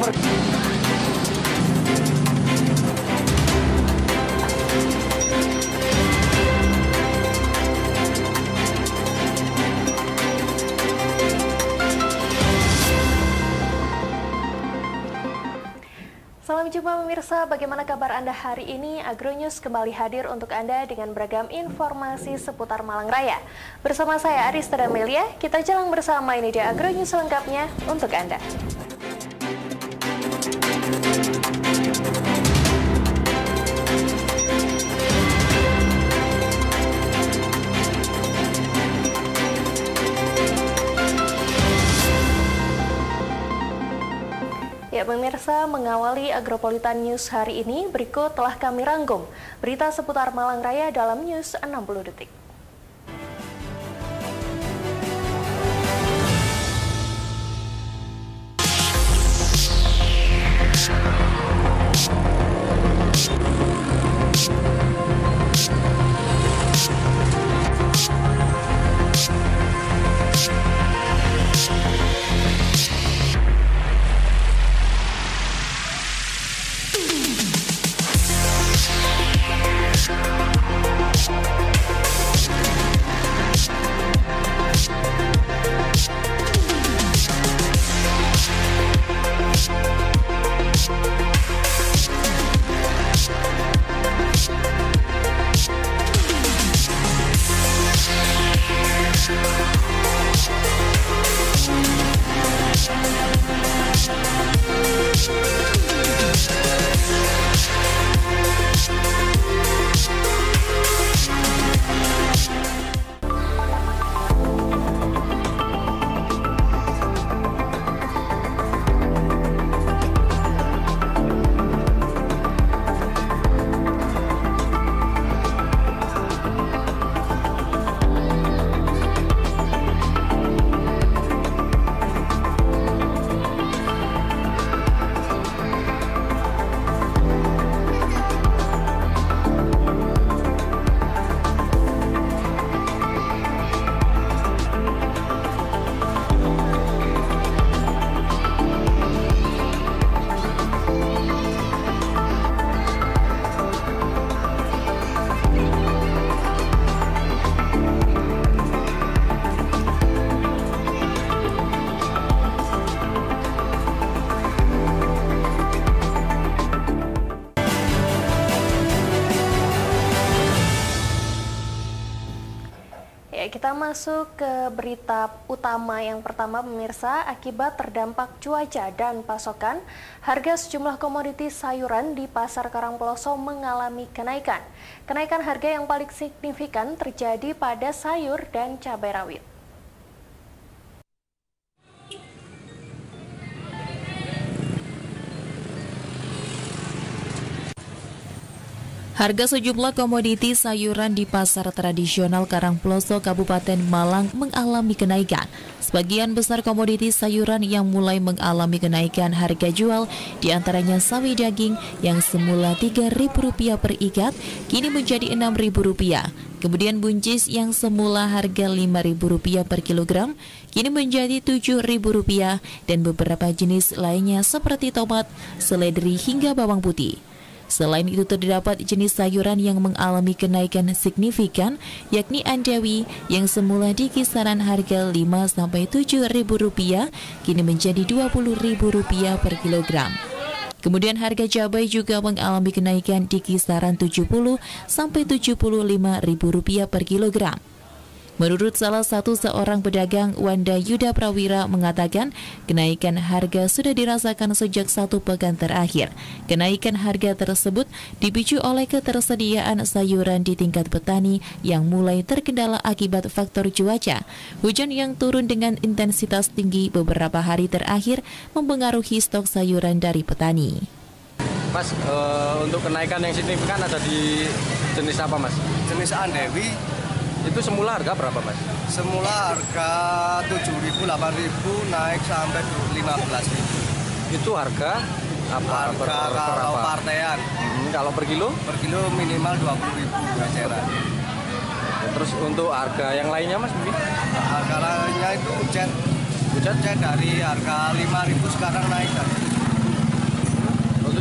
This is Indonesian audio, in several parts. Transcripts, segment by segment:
Salam jumpa pemirsa, bagaimana kabar Anda hari ini? Agronews kembali hadir untuk Anda dengan beragam informasi seputar Malang Raya. Bersama saya Arista Damelia, kita jalan bersama, ini dia Agronews selengkapnya untuk Anda. Ya pemirsa, mengawali Agropolitan News hari ini, berikut telah kami rangkum berita seputar Malang Raya dalam News 60 Detik. Kita masuk ke berita utama yang pertama pemirsa. Akibat terdampak cuaca dan pasokan, harga sejumlah komoditi sayuran di Pasar Karangploso mengalami kenaikan. Kenaikan harga yang paling signifikan terjadi pada sayur dan cabai rawit. Harga sejumlah komoditi sayuran di pasar tradisional Karangploso, Kabupaten Malang mengalami kenaikan. Sebagian besar komoditi sayuran yang mulai mengalami kenaikan harga jual, diantaranya sawi daging yang semula Rp3.000 per ikat, kini menjadi Rp6.000. Kemudian buncis yang semula harga Rp5.000 per kilogram, kini menjadi Rp7.000, dan beberapa jenis lainnya seperti tomat, seledri hingga bawang putih. Selain itu terdapat jenis sayuran yang mengalami kenaikan signifikan, yakni andawi yang semula di kisaran harga Rp5-7.000, kini menjadi Rp20.000 per kilogram. Kemudian harga cabai juga mengalami kenaikan di kisaran Rp70-Rp75.000 per kilogram. Menurut salah satu seorang pedagang, Wanda Yuda Prawira mengatakan kenaikan harga sudah dirasakan sejak 1 pekan terakhir. Kenaikan harga tersebut dipicu oleh ketersediaan sayuran di tingkat petani yang mulai terkendala akibat faktor cuaca. Hujan yang turun dengan intensitas tinggi beberapa hari terakhir mempengaruhi stok sayuran dari petani. Mas, untuk kenaikan yang signifikan ada di jenis apa, Mas? Jenis andewi. Itu semula harga berapa, Mas? Semula harga 7.000, 8.000 naik sampai 15.000. Itu harga apa? Harga kalau partaian. Kalau per kilo? Per kilo minimal 20.000 eceran. Terus untuk harga yang lainnya, Mas? Harga lainnya itu ujen dari harga 5.000 sekarang naik dari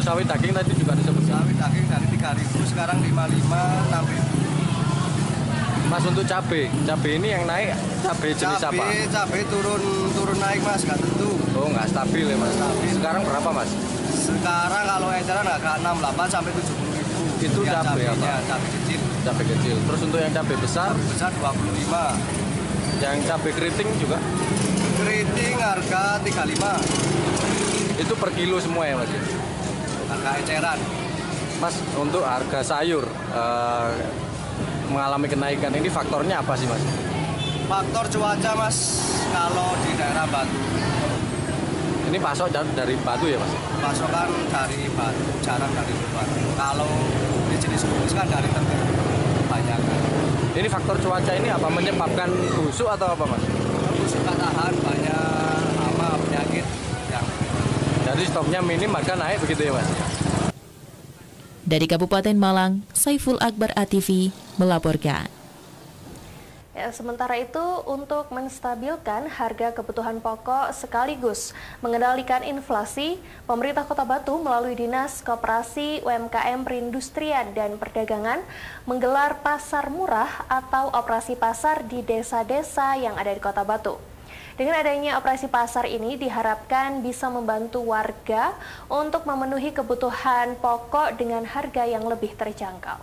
Untuk sawit daging tadi juga disebut. Sawit daging dari 3.000 sekarang 55, 6.000. Mas, untuk cabai ini yang naik cabai jenis apa? Cabai turun naik Mas, nggak tentu. Oh, nggak stabil ya Mas. Stabil. Sekarang berapa Mas? Sekarang kalau eceran agak 68 sampai 70.000. Itu cabai apa? Cabai kecil. Cabai kecil. Terus untuk yang cabai besar? Cabai besar 25. Yang cabai keriting juga? Keriting harga 35. Itu per kilo semua ya Mas? Harga eceran. Mas, untuk harga sayur mengalami kenaikan ini faktornya apa sih Mas? Faktor cuaca Mas, kalau di daerah Batu. Ini pasok dari Batu ya Mas? Pasokan dari Batu, jarang dari luar. Kalau di jenis kukus kan dari Tengger, banyak. Ini faktor cuaca ini apa menyebabkan busuk atau apa Mas? Busuk tak tahan, banyak penyakit yang. Jadi stoknya minim, harga naik begitu ya Mas? Dari Kabupaten Malang, Saiful Akbar ATV melaporkan. Ya, sementara itu, untuk menstabilkan harga kebutuhan pokok sekaligus mengendalikan inflasi, pemerintah Kota Batu melalui Dinas Koperasi, UMKM, Perindustrian, dan Perdagangan menggelar pasar murah atau operasi pasar di desa-desa yang ada di Kota Batu. Dengan adanya operasi pasar ini diharapkan bisa membantu warga untuk memenuhi kebutuhan pokok dengan harga yang lebih terjangkau.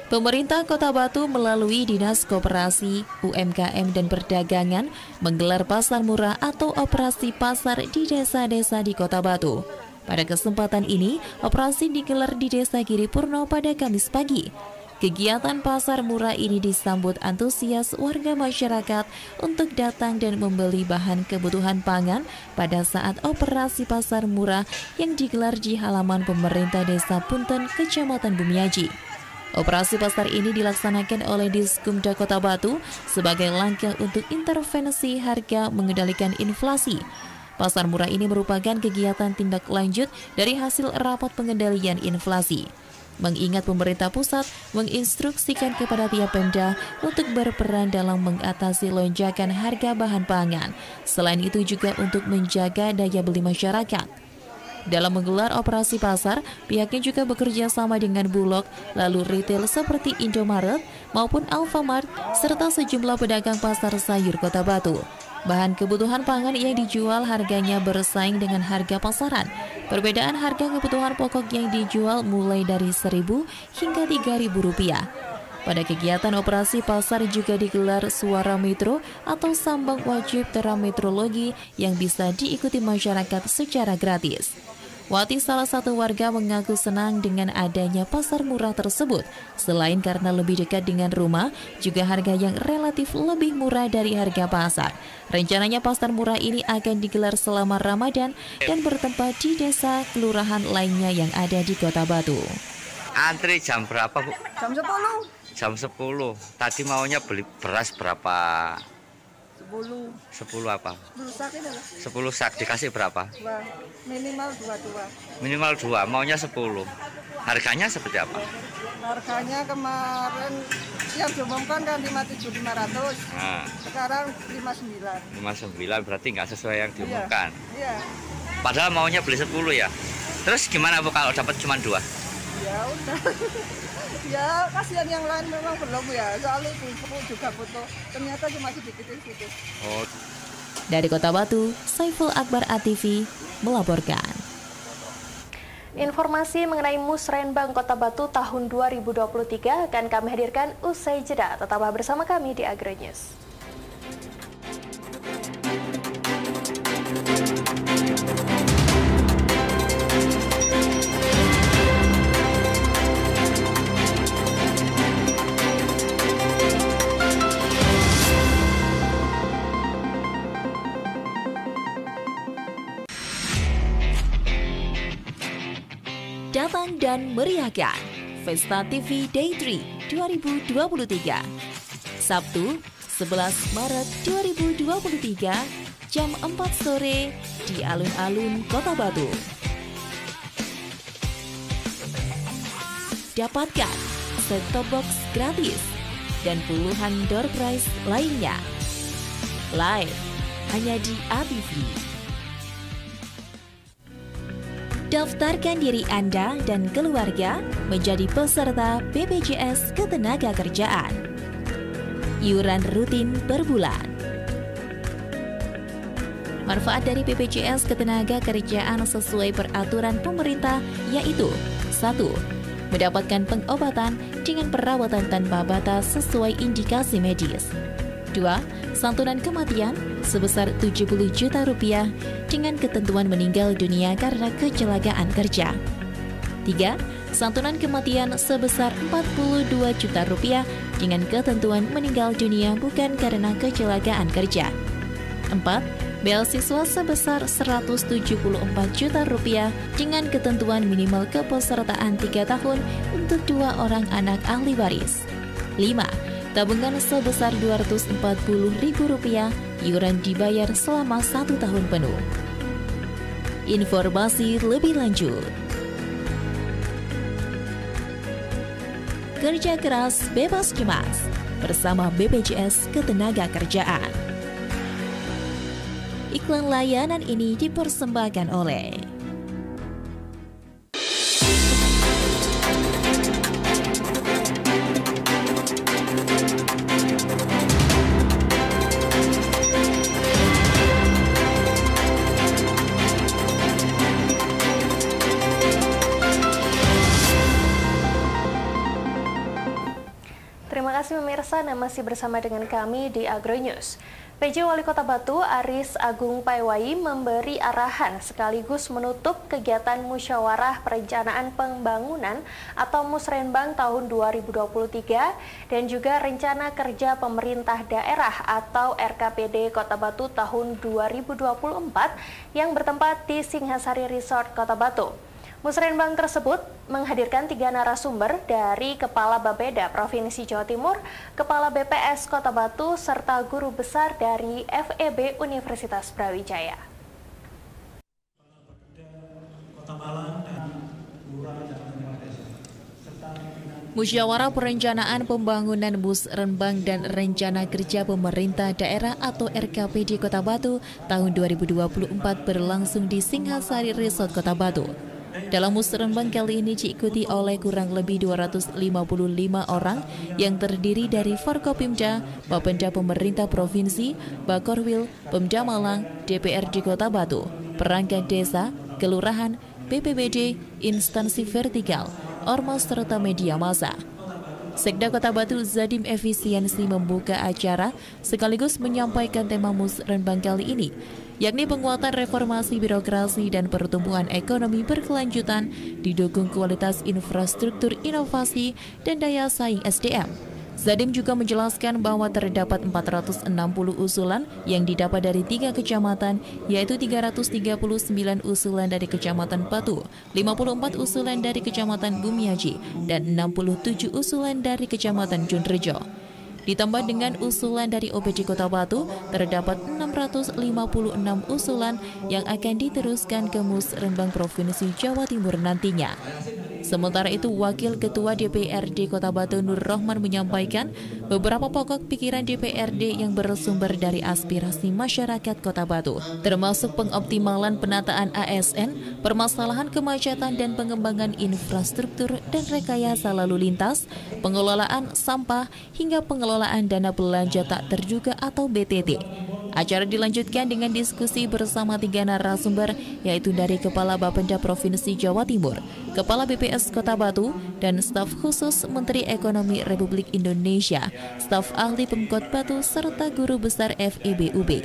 Pemerintah Kota Batu melalui Dinas Koperasi, UMKM, dan Perdagangan menggelar pasar murah atau operasi pasar di desa-desa di Kota Batu. Pada kesempatan ini, operasi digelar di Desa Giripurno pada Kamis pagi. Kegiatan pasar murah ini disambut antusias warga masyarakat untuk datang dan membeli bahan kebutuhan pangan pada saat operasi pasar murah yang digelar di halaman pemerintah Desa Punten, Kecamatan Bumiaji. Operasi pasar ini dilaksanakan oleh Diskumda Kota Batu sebagai langkah untuk intervensi harga mengendalikan inflasi. Pasar murah ini merupakan kegiatan tindak lanjut dari hasil rapat pengendalian inflasi. Mengingat pemerintah pusat menginstruksikan kepada tiap Pemda untuk berperan dalam mengatasi lonjakan harga bahan pangan. Selain itu juga untuk menjaga daya beli masyarakat. Dalam menggelar operasi pasar, pihaknya juga bekerja sama dengan Bulog, lalu retail seperti Indomaret maupun Alfamart, serta sejumlah pedagang pasar sayur Kota Batu. Bahan kebutuhan pangan yang dijual harganya bersaing dengan harga pasaran. Perbedaan harga kebutuhan pokok yang dijual mulai dari Rp1.000 hingga Rp3.000. Pada kegiatan operasi pasar juga digelar suara metro atau sambang wajib terametrologi yang bisa diikuti masyarakat secara gratis. Wati, salah satu warga, mengaku senang dengan adanya pasar murah tersebut. Selain karena lebih dekat dengan rumah, juga harga yang relatif lebih murah dari harga pasar. Rencananya pasar murah ini akan digelar selama Ramadan dan bertempat di desa kelurahan lainnya yang ada di Kota Batu. Antri jam berapa, Bu? Jam 10. Jam 10. Tadi maunya beli beras berapa? 10 apa? 10 sak itu loh. 10 sak dikasih berapa? 2. Minimal 2. Minimal 2, maunya 10. Harganya seperti apa? Harganya kemarin yang diumumkan kan 57.500. Nah, Sekarang 59. 59 berarti nggak sesuai yang diumumkan. Iya. Padahal maunya beli 10 ya. Terus gimana, Bu, kalau dapat cuma 2? Ya udah. Ya kasihan yang lain memang belum ya. Soalnya itu juga butuh. Ternyata cuma sedikit-sedikit. Oh. Dari Kota Batu, Saiful Akbar ATV melaporkan. Informasi mengenai Musrenbang Kota Batu tahun 2023 akan kami hadirkan usai jeda. Tetaplah bersama kami di Agronews. Datang dan meriahkan Pesta TV Day 3 2023. Sabtu 11 Maret 2023 jam 4 sore di alun-alun Kota Batu. Dapatkan set-top box gratis dan puluhan door prize lainnya. Live hanya di ABV. Daftarkan diri Anda dan keluarga menjadi peserta BPJS Ketenagakerjaan. Iuran rutin per bulan. Manfaat dari BPJS Ketenagakerjaan sesuai peraturan pemerintah yaitu 1. Mendapatkan pengobatan dengan perawatan tanpa batas sesuai indikasi medis. 2. Santunan kematian sebesar 70 juta rupiah dengan ketentuan meninggal dunia karena kecelakaan kerja. 3. Santunan kematian sebesar 42 juta rupiah dengan ketentuan meninggal dunia bukan karena kecelakaan kerja. 4. Beasiswa sebesar 174 juta rupiah dengan ketentuan minimal kepesertaan 3 tahun untuk 2 orang anak ahli waris. 5. Tabungan sebesar Rp240.000, iuran dibayar selama 1 tahun penuh. Informasi lebih lanjut. Kerja keras bebas cemas bersama BPJS Ketenagakerjaan. Iklan layanan ini dipersembahkan oleh Terima kasih pemirsa, dan masih bersama dengan kami di Agronews. PJ Wali Kota Batu Aris Agung Paiwai memberi arahan sekaligus menutup kegiatan Musyawarah Perencanaan Pembangunan atau Musrenbang tahun 2023 dan juga Rencana Kerja Pemerintah Daerah atau RKPD Kota Batu tahun 2024 yang bertempat di Singhasari Resort Kota Batu. Musrenbang tersebut menghadirkan 3 narasumber dari Kepala Bapeda Provinsi Jawa Timur, Kepala BPS Kota Batu, serta guru besar dari FEB Universitas Brawijaya. Musyawarah Perencanaan Pembangunan Musrenbang dan Rencana Kerja Pemerintah Daerah atau RKPD Kota Batu tahun 2024 berlangsung di Singhasari Resort Kota Batu. Dalam musrenbang kali ini diikuti oleh kurang lebih 255 orang yang terdiri dari Forkopimda, Bapenda Pemerintah Provinsi, Bakorwil, Pemda Malang, DPRD Kota Batu, perangkat desa, kelurahan, BPBD, instansi vertikal, ormas serta media massa. Sekda Kota Batu Zadim Efisiensi membuka acara sekaligus menyampaikan tema musrenbang kali ini, yakni penguatan reformasi birokrasi dan pertumbuhan ekonomi berkelanjutan didukung kualitas infrastruktur inovasi dan daya saing SDM. Zadim juga menjelaskan bahwa terdapat 460 usulan yang didapat dari 3 kecamatan, yaitu 339 usulan dari Kecamatan Batu, 54 usulan dari Kecamatan Bumiaji, dan 67 usulan dari Kecamatan Junrejo. Ditambah dengan usulan dari OPD Kota Batu, terdapat 656 usulan yang akan diteruskan ke Musrenbang Provinsi Jawa Timur nantinya. Sementara itu, Wakil Ketua DPRD Kota Batu Nur Rohman menyampaikan beberapa pokok pikiran DPRD yang bersumber dari aspirasi masyarakat Kota Batu, termasuk pengoptimalan penataan ASN, permasalahan kemacetan dan pengembangan infrastruktur dan rekayasa lalu lintas, pengelolaan sampah, hingga pengelolaan dana belanja tak terduga atau BTT. Acara dilanjutkan dengan diskusi bersama 3 narasumber, yaitu dari Kepala Bapenda Provinsi Jawa Timur, Kepala BPS Kota Batu, dan staf khusus Menteri Ekonomi Republik Indonesia, staf ahli Pemkot Batu, serta guru besar FEB-UB.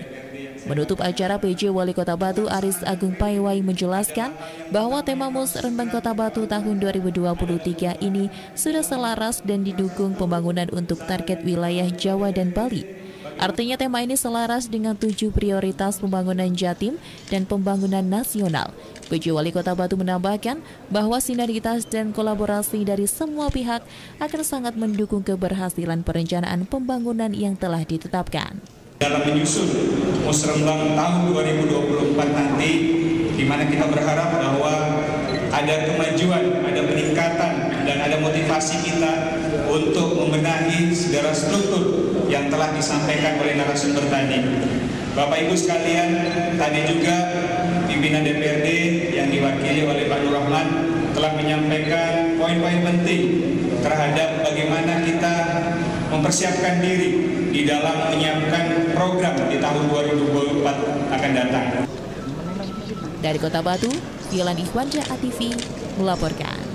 Menutup acara, PJ Wali Kota Batu Aris Agung Paiwai menjelaskan bahwa tema Musrenbang Kota Batu tahun 2023 ini sudah selaras dan didukung pembangunan untuk target wilayah Jawa dan Bali. Artinya tema ini selaras dengan 7 prioritas pembangunan Jatim dan pembangunan nasional. PJ Wali Kota Batu menambahkan bahwa sinergitas dan kolaborasi dari semua pihak akan sangat mendukung keberhasilan perencanaan pembangunan yang telah ditetapkan. Dalam menyusun Musrenbang tahun 2024 nanti, di mana kita berharap bahwa ada kemajuan, ada peningkatan, dan ada motivasi kita untuk membenahi segala struktur yang telah disampaikan oleh narasumber tadi. Bapak Ibu sekalian, tadi juga pimpinan DPRD yang diwakili oleh Pak Nur Rahman telah menyampaikan poin-poin penting terhadap bagaimana kita mempersiapkan diri di dalam menyiapkan program di tahun 2024 akan datang. Dari Kota Batu, Yolan Ikhwanja, ATV melaporkan.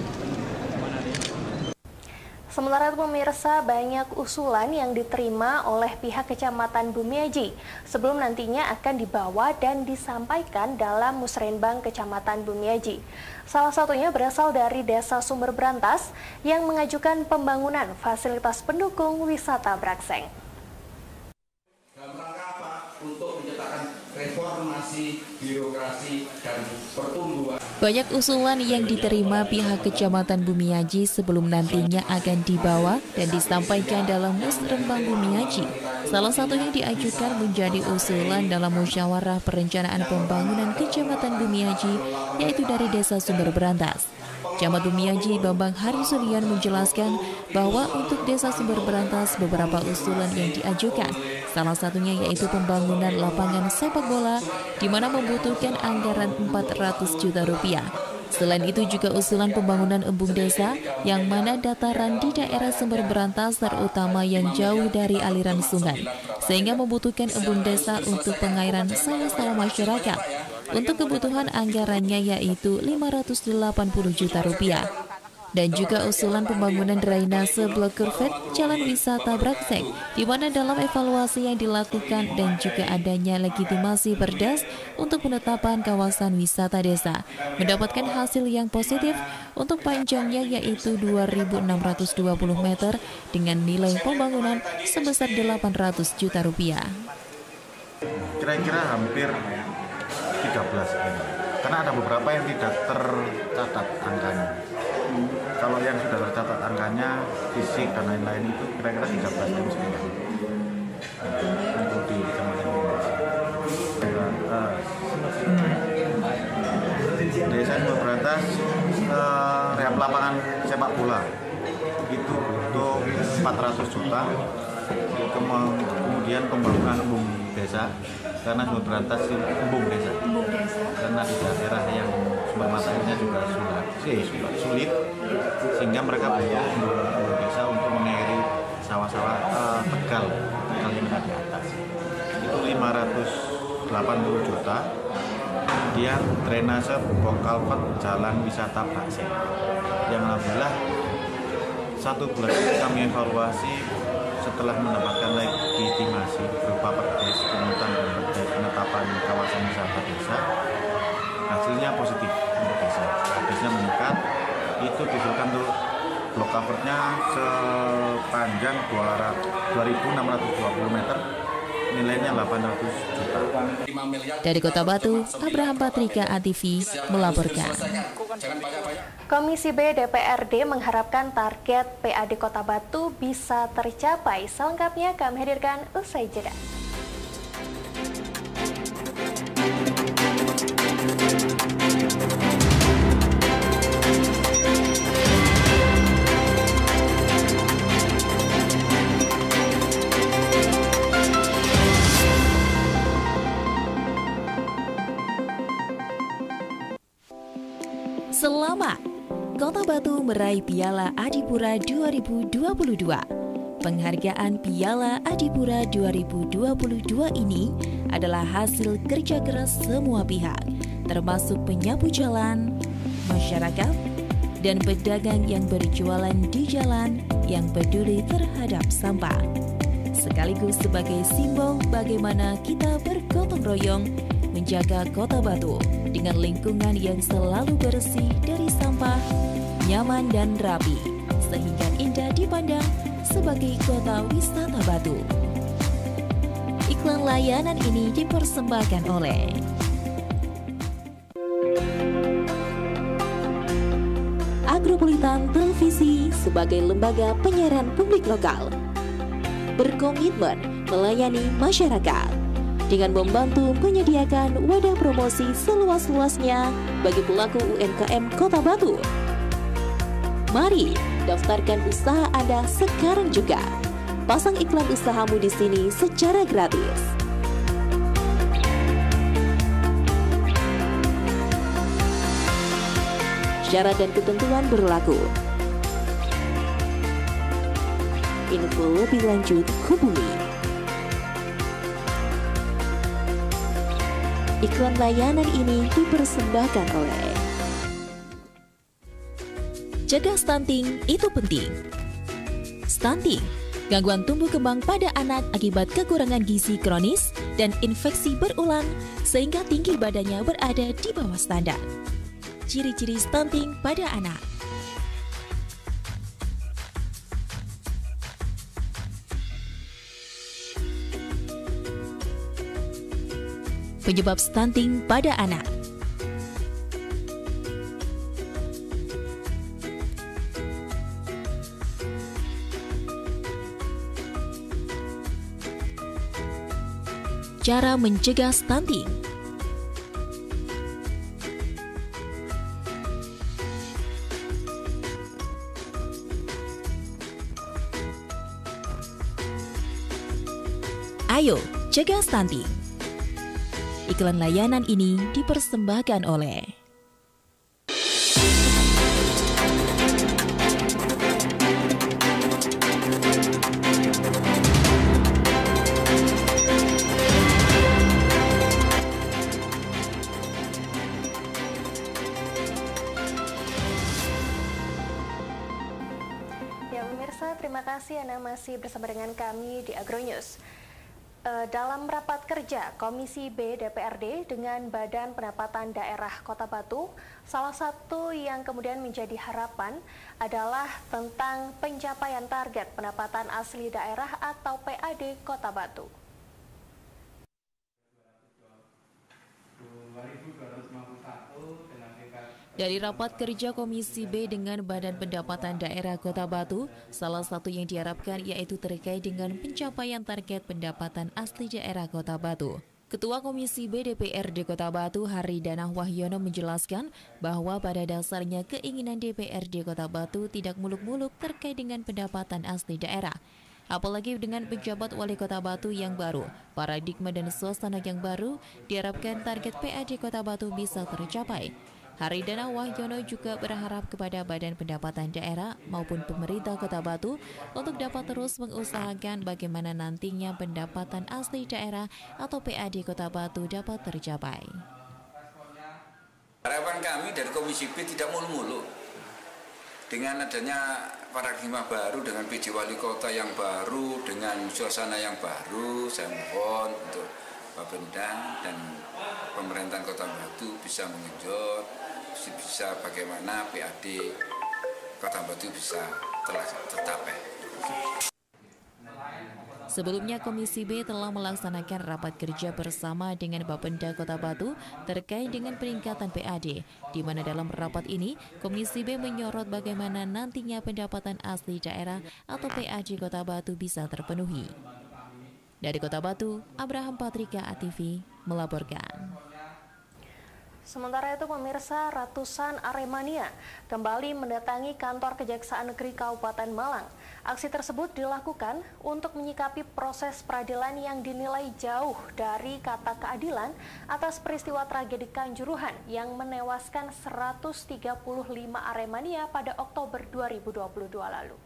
Sementara itu pemirsa, banyak usulan yang diterima oleh pihak Kecamatan Bumiaji sebelum nantinya akan dibawa dan disampaikan dalam Musrenbang Kecamatan Bumiaji. Salah satunya berasal dari Desa Sumber Brantas yang mengajukan pembangunan fasilitas pendukung wisata Brakseng. Dalam rangka apa? Untuk menciptakan reformasi birokrasi dan pertumbuhan. Banyak usulan yang diterima pihak Kecamatan Bumiaji sebelum nantinya akan dibawa dan disampaikan dalam Musrenbang Bumiaji. Salah satu yang diajukan menjadi usulan dalam musyawarah perencanaan pembangunan Kecamatan Bumiaji, yaitu dari Desa Sumber Brantas. Camat Bumiaji Bambang Harisulian menjelaskan bahwa untuk Desa Sumber Brantas beberapa usulan yang diajukan. Salah satunya yaitu pembangunan lapangan sepak bola di mana membutuhkan anggaran 400 juta rupiah. Selain itu juga usulan pembangunan embung desa yang mana dataran di daerah Sumber Brantas terutama yang jauh dari aliran sungai sehingga membutuhkan embung desa untuk pengairan sawah-sawah masyarakat. Untuk kebutuhan anggarannya yaitu 580 juta rupiah. Dan juga usulan pembangunan drainase blok kurvet Jalan Wisata Brakseng, di mana dalam evaluasi yang dilakukan dan juga adanya legitimasi Perdas untuk penetapan kawasan wisata desa, mendapatkan hasil yang positif untuk panjangnya yaitu 2.620 meter dengan nilai pembangunan sebesar 800 juta rupiah. Kira-kira hampir 13 ini. Karena ada beberapa yang tidak tercatat angkanya. Kalau yang sudah tercatat angkanya, fisik dan lain-lain itu kira-kira 13 M sekian. Untuk di Kecamatan Desa Sumber Brantas, rehab lapangan sepak bola itu butuh 400 juta. Kemudian pembangunan embung desa, karena Sumber Brantas embung desa. Karena di daerah yang sumber mata airnya juga sulit, sehingga mereka butuh embung desa untuk mengairi sawah-sawah Tegal yang ada di atas. Itu 580 juta. Kemudian drainase Bokalpet Jalan Wisata Brakseng, yang alhamdulillah 1 bulan kami evaluasi setelah mendapatkan legitimasi berupa Perdes penetapan kawasan wisata desa, hasilnya positif untuk desa. Perdesnya meningkat, itu diusulkan untuk blok covernya sepanjang 2.620 meter, nilainya 800 juta. Dari Kota Batu, Abraham Patrika, ATV melaporkan. Komisi B DPRD mengharapkan target PAD Kota Batu bisa tercapai. Selengkapnya kami hadirkan usai jeda. Selamat! Kota Batu meraih Piala Adipura 2022. Penghargaan Piala Adipura 2022 ini adalah hasil kerja keras semua pihak, termasuk penyapu jalan, masyarakat, dan pedagang yang berjualan di jalan yang peduli terhadap sampah. Sekaligus sebagai simbol bagaimana kita bergotong royong menjaga Kota Batu dengan lingkungan yang selalu bersih dari sampah, nyaman dan rapi, sehingga indah dipandang sebagai kota wisata Batu. Iklan layanan ini dipersembahkan oleh Agropolitan Televisi sebagai lembaga penyiaran publik lokal, berkomitmen melayani masyarakat dengan membantu menyediakan wadah promosi seluas-luasnya bagi pelaku UMKM Kota Batu. Mari Daftarkan usaha Anda sekarang juga. Pasang iklan usahamu di sini secara gratis. Syarat dan ketentuan berlaku. Info lebih lanjut hubungi. Iklan layanan ini dipersembahkan oleh Cegah stunting itu penting. Stunting, gangguan tumbuh kembang pada anak akibat kekurangan gizi kronis dan infeksi berulang sehingga tinggi badannya berada di bawah standar. Ciri-ciri stunting pada anak. Penyebab stunting pada anak. Cara mencegah stunting. Ayo, cegah stunting. Iklan layanan ini dipersembahkan oleh Pemirsa, terima kasih Anda masih bersama dengan kami di Agronews. Dalam rapat kerja Komisi B DPRD dengan Badan Pendapatan Daerah Kota Batu, salah satu yang kemudian menjadi harapan adalah tentang pencapaian target pendapatan asli daerah atau PAD Kota Batu. Dari rapat kerja Komisi B dengan Badan Pendapatan Daerah Kota Batu, salah satu yang diharapkan yaitu terkait dengan pencapaian target pendapatan asli daerah Kota Batu. Ketua Komisi B DPRD Kota Batu, Haridana Wahyono menjelaskan bahwa pada dasarnya keinginan DPRD Kota Batu tidak muluk-muluk terkait dengan pendapatan asli daerah. Apalagi dengan penjabat wali kota Batu yang baru, paradigma dan suasana yang baru, diharapkan target PAD Kota Batu bisa tercapai. Haridana Wahyono juga berharap kepada Badan Pendapatan Daerah maupun pemerintah Kota Batu untuk dapat terus mengusahakan bagaimana nantinya pendapatan asli daerah atau PAD Kota Batu dapat tercapai. Harapan kami dari Komisi B tidak mulu-mulu. Dengan adanya paradigma baru, dengan PJ Wali Kota yang baru, dengan suasana yang baru, saya mohon untuk Bapenda dan pemerintahan Kota Batu bisa mengenjot, bisa bagaimana PAD Kota Batu bisa tercapai. Sebelumnya Komisi B telah melaksanakan rapat kerja bersama dengan Bapenda Kota Batu terkait dengan peningkatan PAD, di mana dalam rapat ini Komisi B menyorot bagaimana nantinya pendapatan asli daerah atau PAD Kota Batu bisa terpenuhi. Dari Kota Batu, Abraham Patrika ATV melaporkan. Sementara itu pemirsa, ratusan Aremania kembali mendatangi kantor Kejaksaan Negeri Kabupaten Malang. Aksi tersebut dilakukan untuk menyikapi proses peradilan yang dinilai jauh dari kata keadilan atas peristiwa tragedi Kanjuruhan yang menewaskan 135 Aremania pada Oktober 2022 lalu.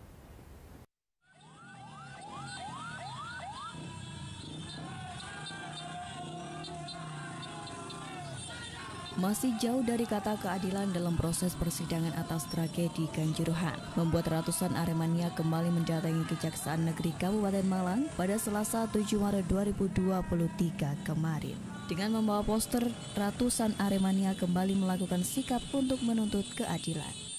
Masih jauh dari kata keadilan dalam proses persidangan atas tragedi Kanjuruhan, membuat ratusan Aremania kembali mendatangi Kejaksaan Negeri Kabupaten Malang pada Selasa 7 Maret 2023 kemarin. Dengan membawa poster, ratusan Aremania kembali melakukan sikap untuk menuntut keadilan.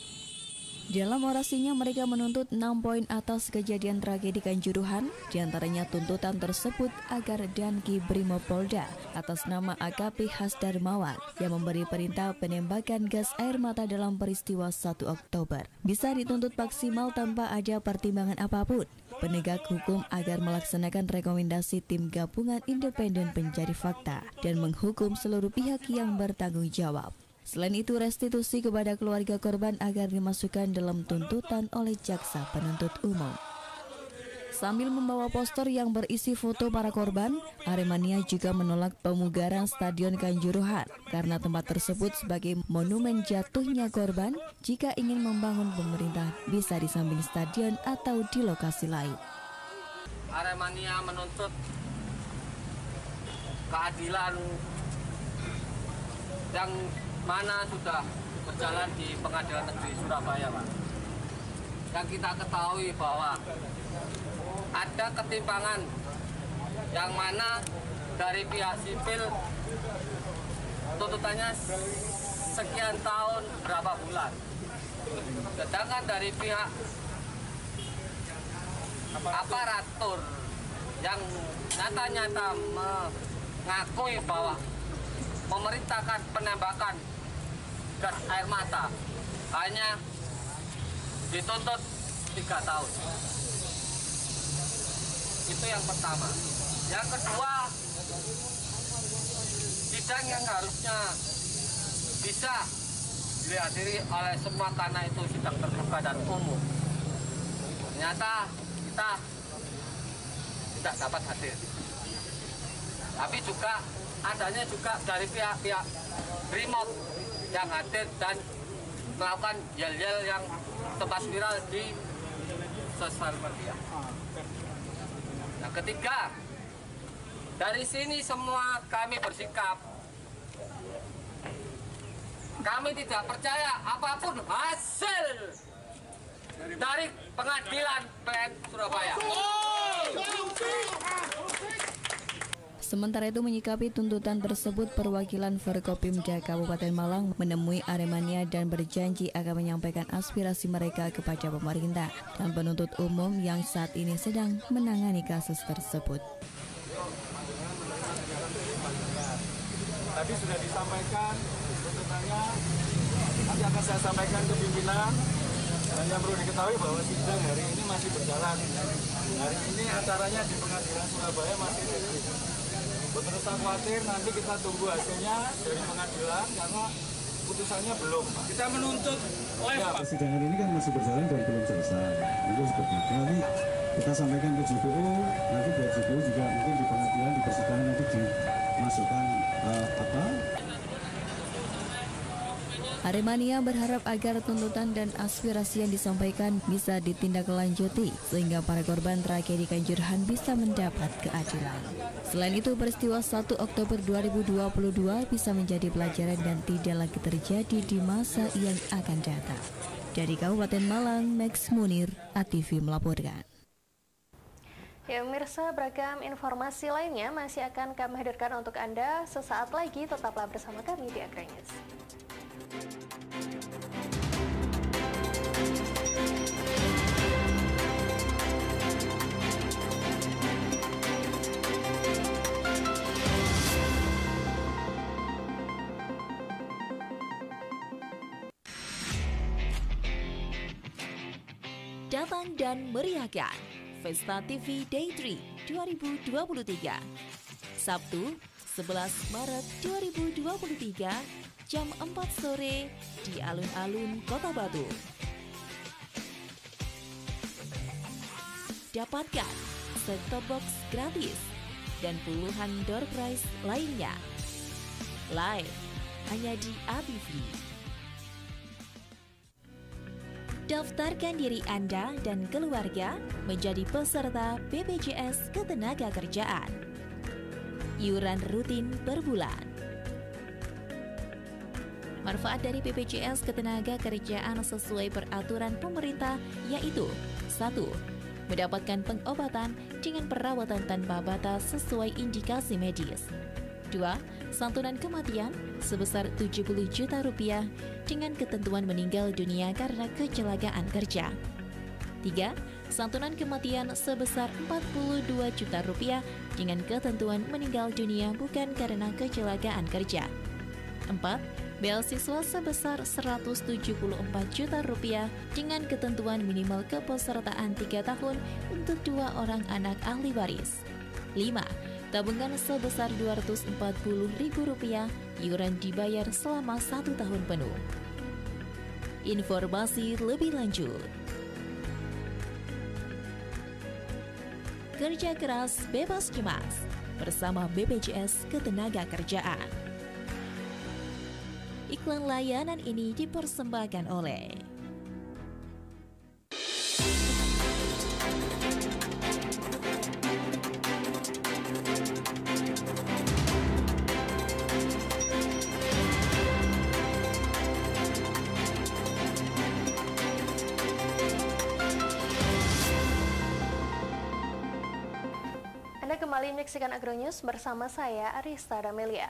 Dalam orasinya mereka menuntut 6 poin atas kejadian tragedi Kanjuruhan, diantaranya tuntutan tersebut agar Danki Brimopolda atas nama AKP Hasdarmawan yang memberi perintah penembakan gas air mata dalam peristiwa 1 Oktober bisa dituntut maksimal tanpa ada pertimbangan apapun. Penegak hukum agar melaksanakan rekomendasi tim gabungan independen pencari fakta dan menghukum seluruh pihak yang bertanggung jawab. Selain itu, restitusi kepada keluarga korban agar dimasukkan dalam tuntutan oleh jaksa penuntut umum. Sambil membawa poster yang berisi foto para korban, Aremania juga menolak pemugaran Stadion Kanjuruhan karena tempat tersebut sebagai monumen jatuhnya korban. Jika ingin membangun, pemerintah bisa di samping stadion atau di lokasi lain. Aremania menuntut keadilan yang mana sudah berjalan di Pengadilan Negeri Surabaya, Pak. Yang kita ketahui bahwa ada ketimpangan yang mana dari pihak sipil tuntutannya sekian tahun berapa bulan, sedangkan dari pihak aparatur yang nyata-nyata mengakui bahwa memerintahkan penembakan gas air mata hanya dituntut 3 tahun. Itu yang pertama. Yang kedua, sidang yang harusnya bisa dihadiri oleh semua karena itu sidang terbuka dan umum, ternyata kita tidak dapat hadir. Tapi juga adanya juga dari pihak-pihak Brimob yang hadir dan melakukan yel-yel yang sempat viral di sosial media. Nah, ketiga, dari sini semua kami bersikap, kami tidak percaya apapun hasil dari pengadilan PN Surabaya. Sementara itu, menyikapi tuntutan tersebut, perwakilan Forkopimda Kabupaten Malang menemui Aremania dan berjanji akan menyampaikan aspirasi mereka kepada pemerintah dan penuntut umum yang saat ini sedang menangani kasus tersebut. Tadi sudah disampaikan tuntutannya, nanti akan saya sampaikan ke pimpinan. Dan yang perlu diketahui bahwa sidang hari ini masih berjalan. Hari ini acaranya di Pengadilan Surabaya masih terus. Betul, saya khawatir nanti kita tunggu hasilnya dari pengadilan karena putusannya belum. Kita menuntut persidangan ini kan masih berjalan dan belum selesai. Itu seperti itu. Nanti kita sampaikan ke JPU, nanti biar JPU juga mungkin di pengadilan di persidangan nanti dimasukkan Aremania berharap agar tuntutan dan aspirasi yang disampaikan bisa ditindaklanjuti sehingga para korban tragedi Kanjuruhan bisa mendapat keadilan. Selain itu, peristiwa 1 Oktober 2022 bisa menjadi pelajaran dan tidak lagi terjadi di masa yang akan datang. Dari Kabupaten Malang, Max Munir, ATV melaporkan. Ya, pemirsa, beragam informasi lainnya masih akan kami hadirkan untuk Anda sesaat lagi. Tetaplah bersama kami di Agranyes. Datang dan meriahkan Pesta TV Day 3 2023 Sabtu 11 Maret 2023 jam 4 sore di alun-alun Kota Batu. Dapatkan set-top box gratis dan puluhan door prize lainnya. Live hanya di ATV. Daftarkan diri Anda dan keluarga menjadi peserta BPJS Ketenagakerjaan. Iuran rutin per bulan. Manfaat dari BPJS Ketenagakerjaan sesuai peraturan pemerintah yaitu 1. Mendapatkan pengobatan dengan perawatan tanpa batas sesuai indikasi medis. 2. Santunan kematian sebesar Rp70 juta dengan ketentuan meninggal dunia karena kecelakaan kerja. 3. Santunan kematian sebesar Rp42 juta dengan ketentuan meninggal dunia bukan karena kecelakaan kerja. 4. Beasiswa sebesar Rp174 juta dengan ketentuan minimal kepesertaan 3 tahun untuk 2 orang anak ahli waris. 5. tabungan sebesar Rp240.000 iuran dibayar selama 1 tahun penuh. Informasi lebih lanjut. Kerja keras bebas cemas bersama BPJS Ketenagakerjaan. Iklan layanan ini dipersembahkan oleh Kembali menyaksikan Agronews bersama saya Arista Damelia.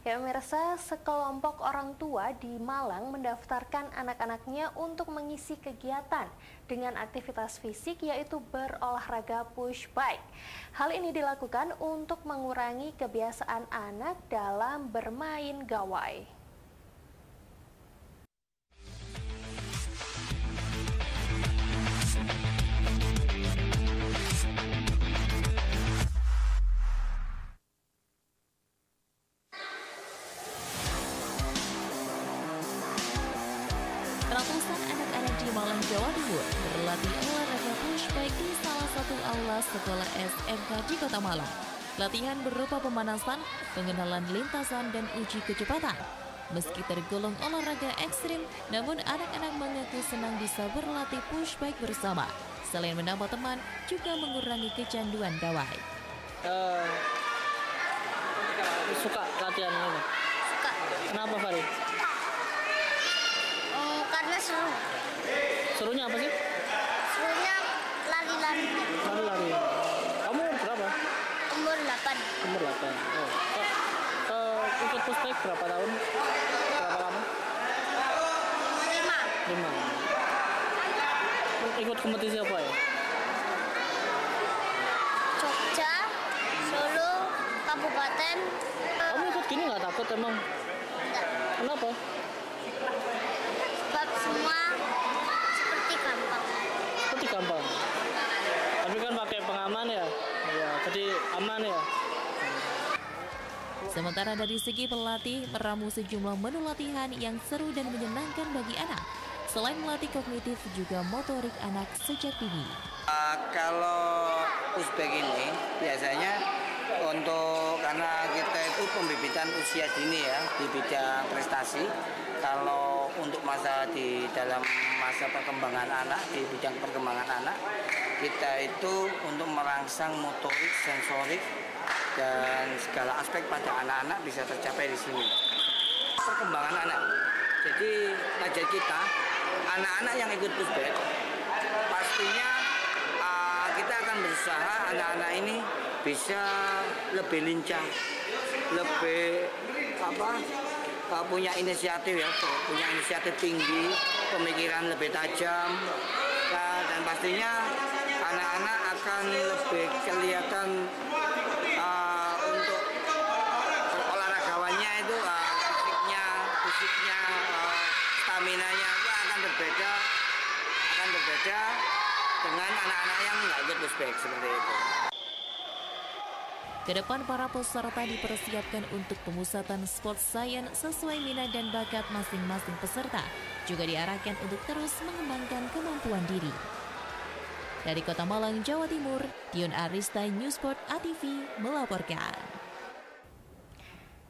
Ya pemirsa, sekelompok orang tua di Malang mendaftarkan anak-anaknya untuk mengisi kegiatan dengan aktivitas fisik yaitu berolahraga push bike. Hal ini dilakukan untuk mengurangi kebiasaan anak dalam bermain gawai. Ratusan anak-anak di Malang, Jawa Timur berlatih olahraga push bike di salah satu aula sekolah SMK di Kota Malang. Latihan berupa pemanasan, pengenalan lintasan, dan uji kecepatan. Meski tergolong olahraga ekstrim, namun anak-anak mengaku senang bisa berlatih push bike bersama. Selain menambah teman, juga mengurangi kecanduan gawai. Suka latihan ini? Suka. Kenapa, Farid? Karena seru. Serunya apa sih? Serunya lari-lari. Lari-lari. Kamu umur berapa? Umur 8. Umur 8. Oh. Ikut push bike berapa tahun? Berapa lama? 5. Ikut kompetisi apa ya? Jogja, Solo, Kabupaten. Kamu ikut gini nggak takut emang? Enggak. Kenapa? Sebab semua seperti gampang. Seperti gampang. Tapi kan pakai pengaman ya? Iya, jadi aman ya. Sementara dari segi pelatih, meramu sejumlah menu latihan yang seru dan menyenangkan bagi anak. Selain melatih kognitif, juga motorik anak sejak dini. Kalau push bike ini biasanya karena kita itu pembibitan usia dini ya di bidang prestasi. Kalau untuk dalam masa perkembangan anak, di bidang perkembangan anak, kita itu untuk merangsang motorik, sensorik, dan segala aspek pada anak-anak bisa tercapai di sini. Perkembangan anak. Jadi target kita, anak-anak yang ikut push bike, pastinya kita akan berusaha anak-anak ini bisa lebih lincah, lebih punya inisiatif ya, punya inisiatif tinggi, pemikiran lebih tajam, dan pastinya anak-anak akan lebih kelihatan untuk olahragawannya itu fisiknya, stamina-nya itu akan berbeda dengan anak-anak yang nggak ikut push bike seperti itu. Kedepan para peserta dipersiapkan untuk pemusatan sport science sesuai minat dan bakat masing-masing peserta. Juga diarahkan untuk terus mengembangkan kemampuan diri. Dari Kota Malang, Jawa Timur, Dion Arista, Newsport ATV melaporkan.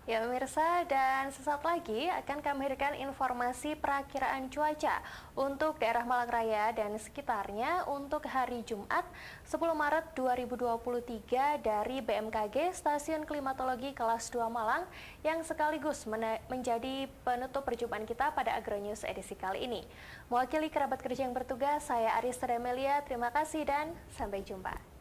Ya pemirsa, dan sesaat lagi akan kami hadirkan informasi perakiraan cuaca untuk daerah Malang Raya dan sekitarnya untuk hari Jumat 10 Maret 2023 dari BMKG Stasiun Klimatologi Kelas 2 Malang yang sekaligus menjadi penutup perjumpaan kita pada Agronews edisi kali ini. Mewakili kerabat kerja yang bertugas, saya Arista Damelia, terima kasih dan sampai jumpa.